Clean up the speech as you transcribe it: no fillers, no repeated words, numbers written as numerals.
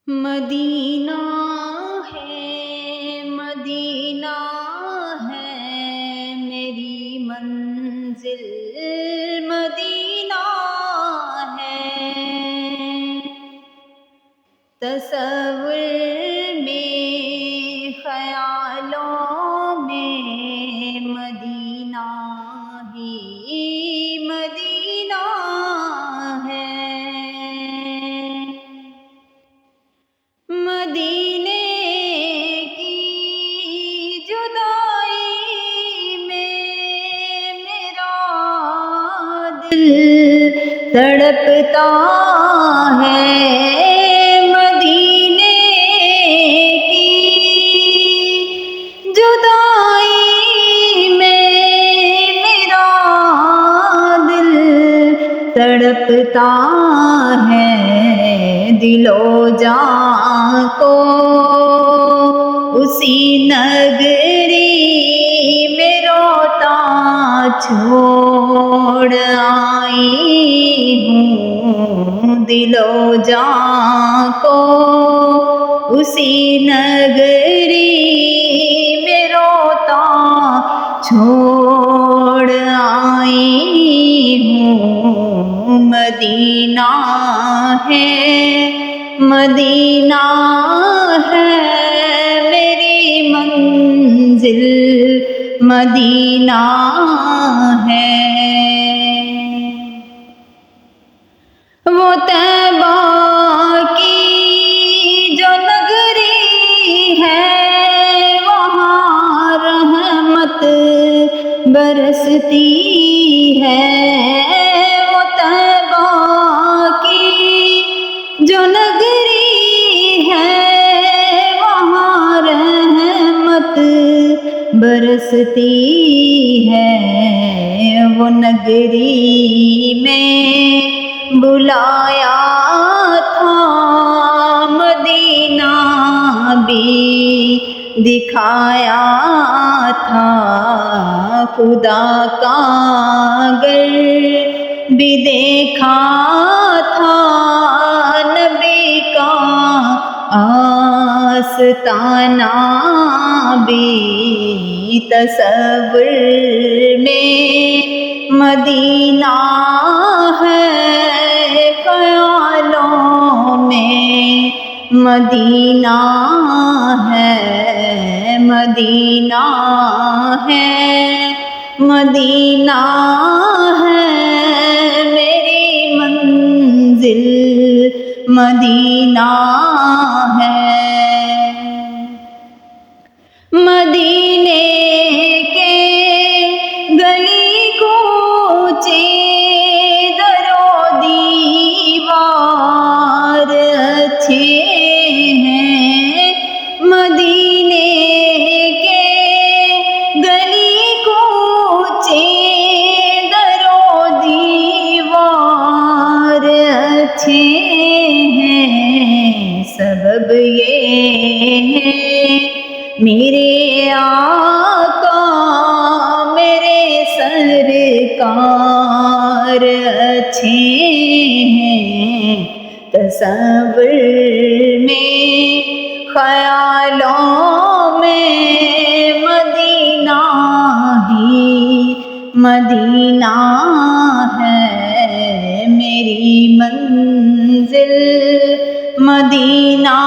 مدینہ ہے مدینہ ہے میری منزل، مدینہ ہے تصور میں خیالوں میں مدینہ ہی مدینہ ہے۔ مدینے کی جدائی میں میرا دل تڑپتا ہے، مدینے کی جدائی میں میرا دل تڑپتا ہے، دل و جان کو اسی نگری میں روتا چھوڑ آئی ہوں، دل و جان کو اسی نگری میں روتا چھوڑ آئی ہوں۔ مدینہ ہے مدینہ ہے میری منزل، مدینہ ہے وہ طیبہ کی جو نگری ہے، وہاں رحمت برستی ہے، وہ طیبہ کی جو نگری ہے، وہاں رحمت برستی ہے، وہ نگری میں بلایا تھا مدینہ بھی دکھایا تھا، خدا کا گر بھی دیکھا تھا، نبی کا آستانہ بھی تصور میں مدینہ ہے، خیالوں میں مدینہ ہے، مدینہ ہے مدینہ ہے میری منزل، مدینہ ہے۔ مدینے کے گلی کوچے در و دیوار اچھے ہیں، مدینے کے گلی کوچے در و دیوار اچھے ہیں، سبب یہ ہے میرے آقا میرے سرکار اچھے ہیں، تصور میں خیالوں میں مدینہ ہی مدینہ ہے، میری منزل مدینہ